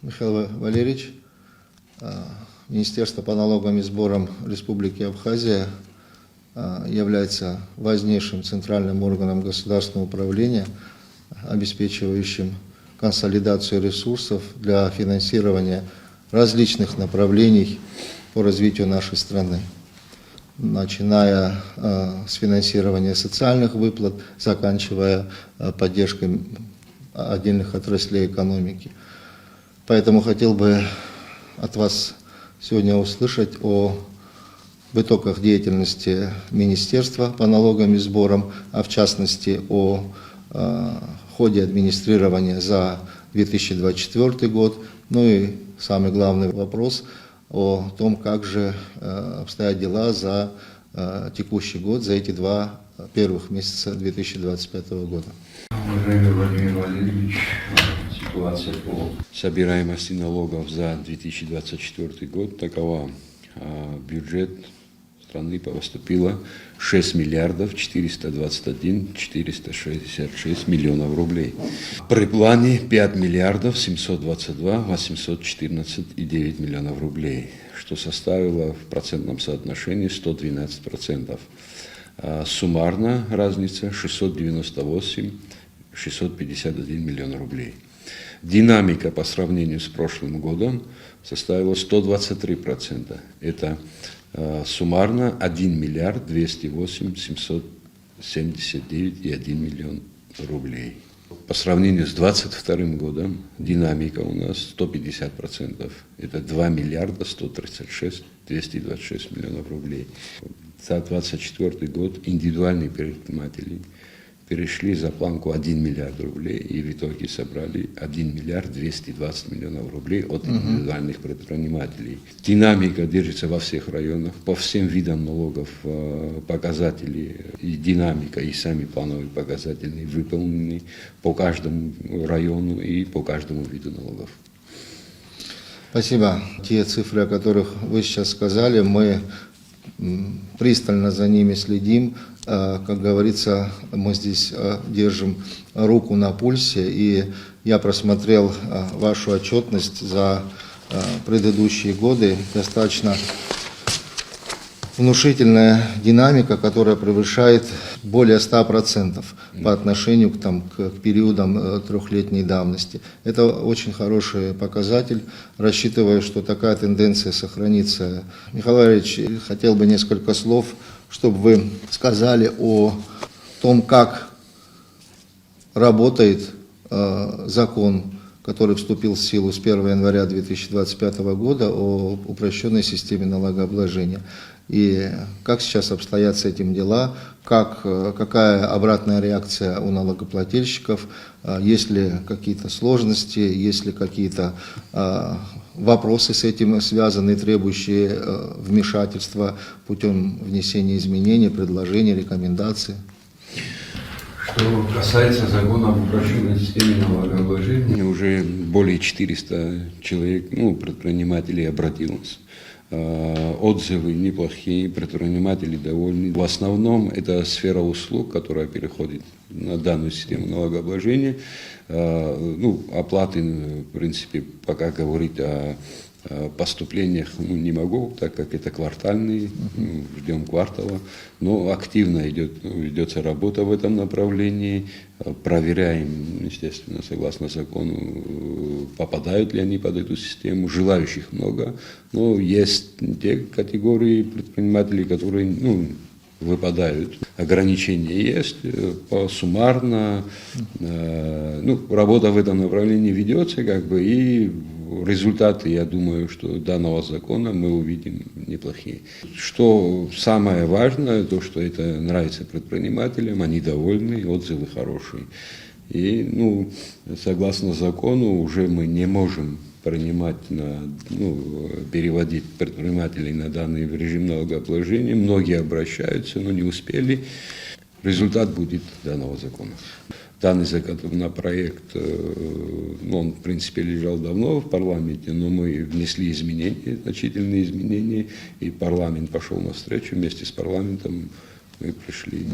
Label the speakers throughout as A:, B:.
A: Михаил Валерьевич, Министерство по налогам и сборам Республики Абхазия является важнейшим центральным органом государственного управления, обеспечивающим консолидацию ресурсов для финансирования различных направлений по развитию нашей страны, начиная с финансирования социальных выплат, заканчивая поддержкой отдельных отраслей экономики. Поэтому хотел бы от вас сегодня услышать о итогах деятельности Министерства по налогам и сборам, а в частности о ходе администрирования за 2024 год, ну и самый главный вопрос о том, как же обстоят дела за текущий год, за эти два первых месяца 2025 года.
B: Уважаемый Владимир Валерьевич, ситуация по собираемости налогов за 2024 год такова. Бюджет страны поступило 6 миллиардов 421 466 миллионов рублей. При плане 5 миллиардов 722 814,9 миллионов рублей, что составило в процентном соотношении 112%. Суммарно разница 698 651 миллион рублей. Динамика по сравнению с прошлым годом составила 123%. Это суммарно 1 миллиард 208 779,1 миллион рублей. По сравнению с 2022 годом динамика у нас 150%. Это 2 миллиарда 136 226 миллионов рублей. За 2024 год индивидуальные предприниматели перешли за планку 1 миллиард рублей и в итоге собрали 1 миллиард 220 миллионов рублей от индивидуальных предпринимателей. Динамика держится во всех районах, по всем видам налогов показатели и динамика, и сами плановые показатели выполнены по каждому району и по каждому виду налогов.
A: Спасибо. Те цифры, о которых вы сейчас сказали, мы пристально за ними следим. Как говорится, мы здесь держим руку на пульсе, и я просмотрел вашу отчетность за предыдущие годы. Достаточно внушительная динамика, которая превышает более 100% по отношению к периодам трехлетней давности. Это очень хороший показатель. Рассчитываю, что такая тенденция сохранится. Михаил Валерьевич, хотел бы несколько слов, чтобы вы сказали о том, как работает закон, который вступил в силу с 1 января 2025 года о упрощенной системе налогообложения. И как сейчас обстоят с этим дела, какая обратная реакция у налогоплательщиков, есть ли какие-то сложности, есть ли какие-то вопросы с этим связаны, требующие вмешательства путем внесения изменений, предложений, рекомендаций.
B: Что касается закона об упрощенной системе налогообложения, уже более 400 человек, предпринимателей обратилось. Отзывы неплохие, предприниматели довольны. В основном это сфера услуг, которая переходит на данную систему налогообложения. Оплаты, в принципе, пока говорить о поступлениях не могу, так как это квартальные, ждем квартала, но активно ведется работа в этом направлении, проверяем, естественно, согласно закону, попадают ли они под эту систему, желающих много, но есть те категории предпринимателей, которые выпадают. Ограничения есть, суммарно, работа в этом направлении ведется, и результаты, я думаю, что данного закона мы увидим неплохие. Что самое важное, то, что это нравится предпринимателям, они довольны, отзывы хорошие. И, согласно закону, уже мы не можем переводить предпринимателей на данный режим налогообложения. Многие обращаются, но не успели. Результат будет данного закона. Данный законопроект, он, в принципе, лежал давно в парламенте, но мы внесли изменения, значительные изменения, и парламент пошел навстречу, вместе с парламентом мы пришли.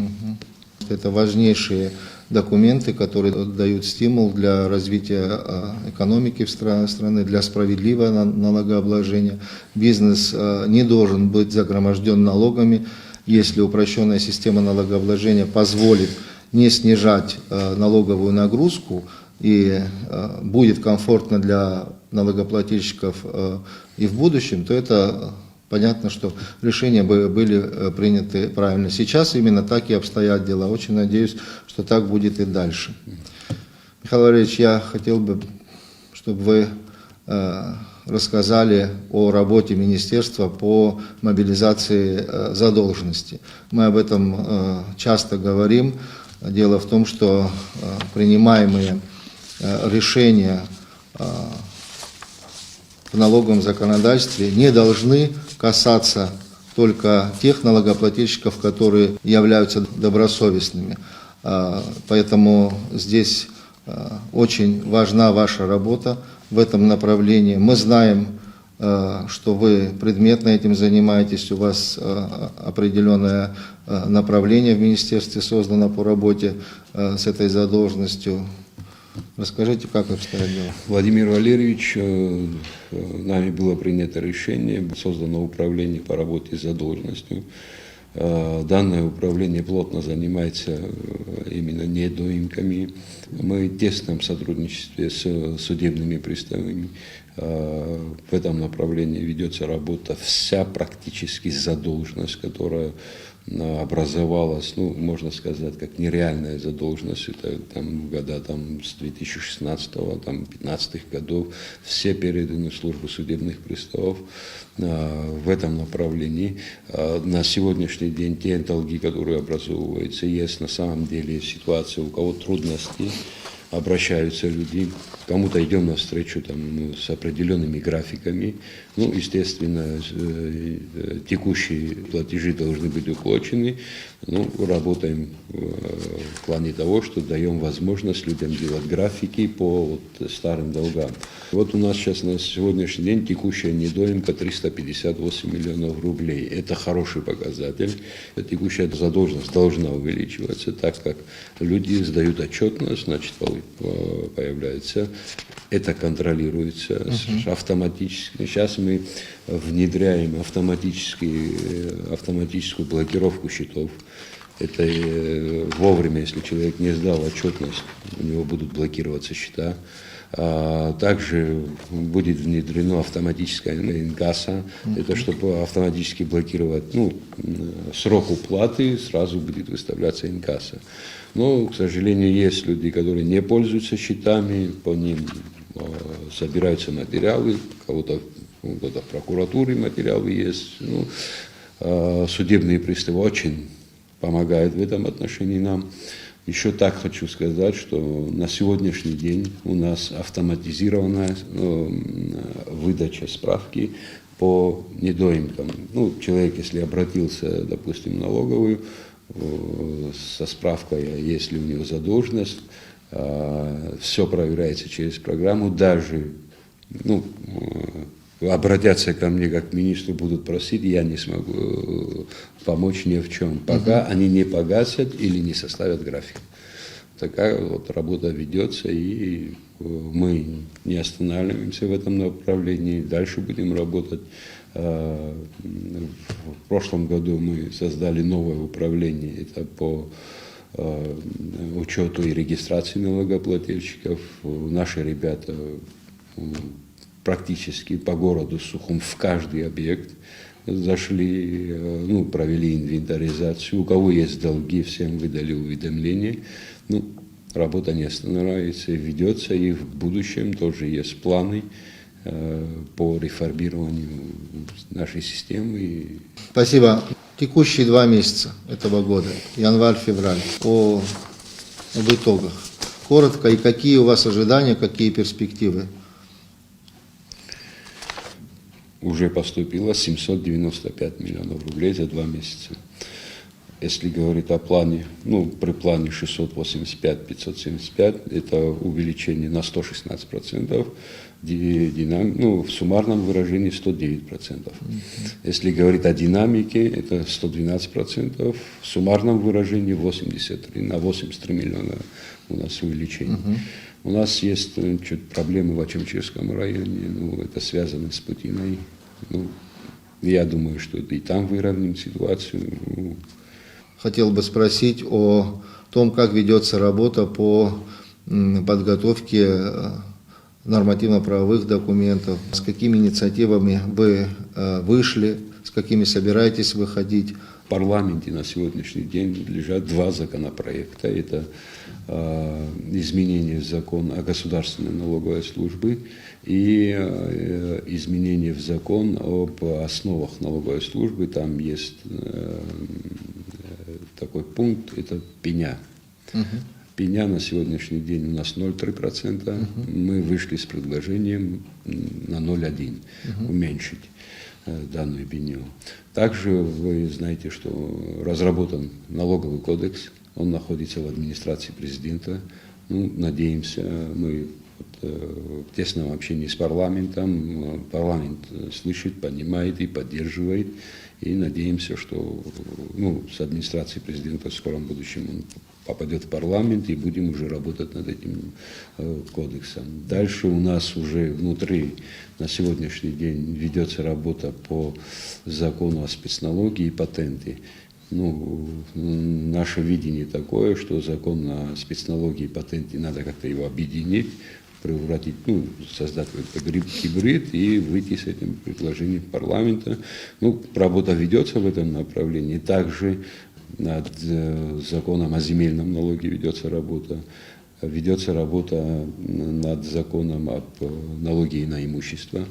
A: Это важнейшие документы, которые дают стимул для развития экономики в страны, для справедливого налогообложения. Бизнес не должен быть загроможден налогами, если упрощенная система налогообложения позволит не снижать налоговую нагрузку и будет комфортно для налогоплательщиков и в будущем, то это понятно, что решения были приняты правильно. Сейчас именно так и обстоят дела. Очень надеюсь, что так будет и дальше. Михаил Валерьевич, я хотел бы, чтобы вы рассказали о работе министерства по мобилизации задолженности. Мы об этом часто говорим. Дело в том, что принимаемые решения в налоговом законодательстве не должны касаться только тех налогоплательщиков, которые являются добросовестными. Поэтому здесь очень важна ваша работа в этом направлении. Мы знаем, что вы предметно этим занимаетесь, у вас определенное направление в министерстве создано по работе с этой задолженностью. Расскажите, как обстоят дела?
B: Владимир Валерьевич, нами было принято решение, создано управление по работе с задолженностью. Данное управление плотно занимается именно недоимками. Мы в тесном сотрудничестве с судебными приставами. В этом направлении ведется работа. Вся практически задолженность, которая образовалась, ну, можно сказать, как нереальная задолженность, это там, года там, с 2016-2015 годов, все переданы в службу судебных приставов в этом направлении. На сегодняшний день те долги, которые образовываются, есть на самом деле ситуация, у кого трудности, обращаются люди, кому-то идем навстречу там, с определенными графиками. Ну, естественно, текущие платежи должны быть уплачены. Ну, работаем в плане того, что даем возможность людям делать графики по вот старым долгам. Вот у нас сейчас на сегодняшний день текущая недоимка 358 миллионов рублей. Это хороший показатель. Текущая задолженность должна увеличиваться, так как люди сдают отчетность, значит, появляется. Это контролируется автоматически. Сейчас мы внедряем автоматическую блокировку счетов. Это вовремя, если человек не сдал отчетность, у него будут блокироваться счета. Также будет внедрено автоматическое инкассо. Это чтобы автоматически блокировать срок уплаты, сразу будет выставляться инкассо. Но, к сожалению, есть люди, которые не пользуются счетами, по ним собираются материалы, у кого-то в прокуратуре материалы есть. Судебные приставы очень помогают в этом отношении нам. Еще так хочу сказать, что на сегодняшний день у нас автоматизированная выдача справки по недоимкам. Человек, если обратился, допустим, в налоговую со справкой, есть ли у него задолженность, все проверяется через программу, даже обратятся ко мне как к министру, будут просить, я не смогу помочь ни в чем, пока они не погасят или не составят график. Такая вот работа ведется, и мы не останавливаемся в этом направлении, дальше будем работать. В прошлом году мы создали новое управление, это по учету и регистрации налогоплательщиков. Наши ребята практически по городу Сухум в каждый объект зашли, провели инвентаризацию. У кого есть долги, всем выдали уведомления. Работа не останавливается, ведется, и в будущем тоже есть планы по реформированию нашей системы.
A: Спасибо. Текущие 2 месяца этого года, январь-февраль, об итогах. Коротко, и какие у вас ожидания, какие перспективы?
B: Уже поступило 795 миллионов рублей за 2 месяца. Если говорить о плане, при плане 685-575, это увеличение на 116%, в суммарном выражении 109%. Если говорить о динамике, это 112%, в суммарном выражении 83, на 83 миллиона у нас увеличение. У нас есть чуть проблемы в Ачимчирском районе, это связано с Путиной. Я думаю, что и там выровняем ситуацию.
A: Хотел бы спросить о том, как ведется работа по подготовке нормативно-правовых документов, с какими инициативами вы вышли, с какими собираетесь выходить.
B: В парламенте на сегодняшний день лежат два законопроекта. Это изменение в закон о государственной налоговой службе и изменение в закон об основах налоговой службы. Там есть такой пункт, это пеня. Пеня на сегодняшний день у нас 0,3%. Мы вышли с предложением на 0,1% уменьшить данную пеню. Также вы знаете, что разработан налоговый кодекс, он находится в администрации президента. Надеемся, мы в тесном общении с парламентом, парламент слышит, понимает и поддерживает. И надеемся, что с администрацией президента в скором будущем он попадет в парламент и будем уже работать над этим кодексом. Дальше у нас уже внутри на сегодняшний день ведется работа по закону о спецналоге и патенте. Наше видение такое, что закон о спецналоге и патенте надо как-то его объединить, превратить, создать какой-то гибрид и выйти с этим предложением парламента. Работа ведется в этом направлении. Также над законом о земельном налоге ведется работа над законом об налоге на имущество.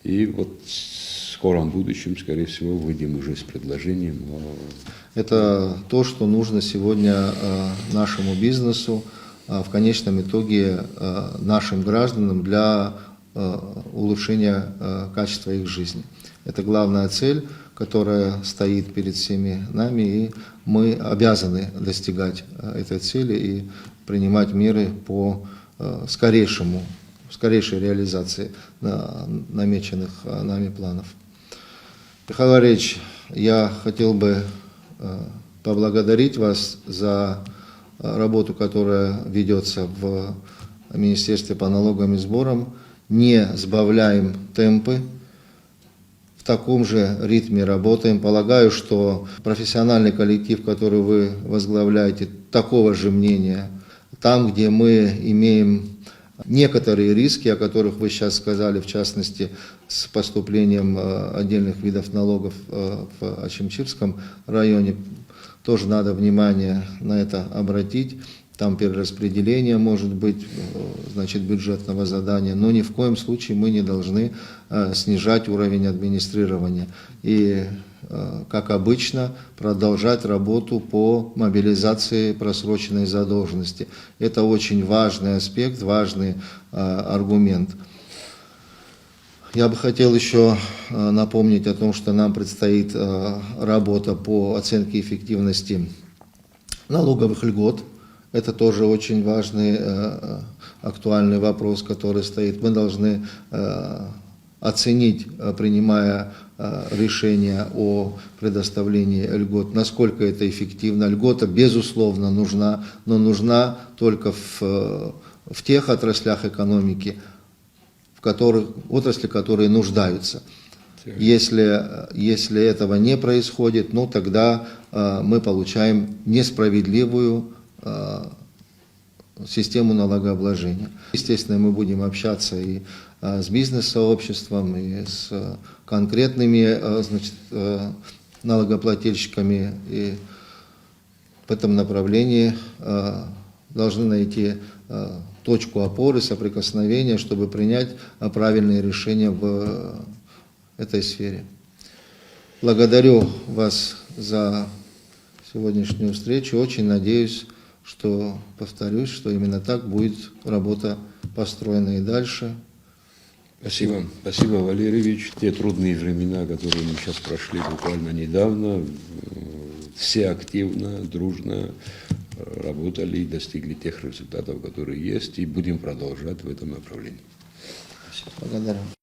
B: И в скором будущем, скорее всего, выйдем уже с предложением.
A: Это то, что нужно сегодня нашему бизнесу, в конечном итоге нашим гражданам для улучшения качества их жизни. Это главная цель, которая стоит перед всеми нами, и мы обязаны достигать этой цели и принимать меры по скорейшей реализации намеченных нами планов. Михаил Валерьевич, я хотел бы поблагодарить вас за работу, которая ведется в Министерстве по налогам и сборам. Не сбавляем темпы, в таком же ритме работаем. Полагаю, что профессиональный коллектив, который вы возглавляете, такого же мнения. Там, где мы имеем некоторые риски, о которых вы сейчас сказали, в частности, с поступлением отдельных видов налогов в Ачимчирском районе, тоже надо внимание на это обратить. Там перераспределение может быть, бюджетного задания, но ни в коем случае мы не должны снижать уровень администрирования. И, как обычно, продолжать работу по мобилизации просроченной задолженности. Это очень важный аспект, важный аргумент. Я бы хотел еще напомнить о том, что нам предстоит работа по оценке эффективности налоговых льгот. Это тоже очень важный, актуальный вопрос, который стоит. Мы должны оценить, принимая решение о предоставлении льгот, насколько это эффективно. Льгота, безусловно, нужна, но нужна только в тех отраслях экономики, отрасли, которые нуждаются. Если этого не происходит, тогда мы получаем несправедливую систему налогообложения. Естественно, мы будем общаться и с бизнес-сообществом, и с конкретными налогоплательщиками, и в этом направлении должны найти точку опоры, соприкосновения, чтобы принять правильные решения в этой сфере. Благодарю вас за сегодняшнюю встречу. Очень надеюсь, что, повторюсь, что именно так будет работа построена и дальше.
B: Спасибо. Спасибо, Валерьевич. Те трудные времена, которые мы сейчас прошли буквально недавно, все активно, дружно работали и достигли тех результатов, которые есть, и будем продолжать в этом направлении.
A: Благодарю.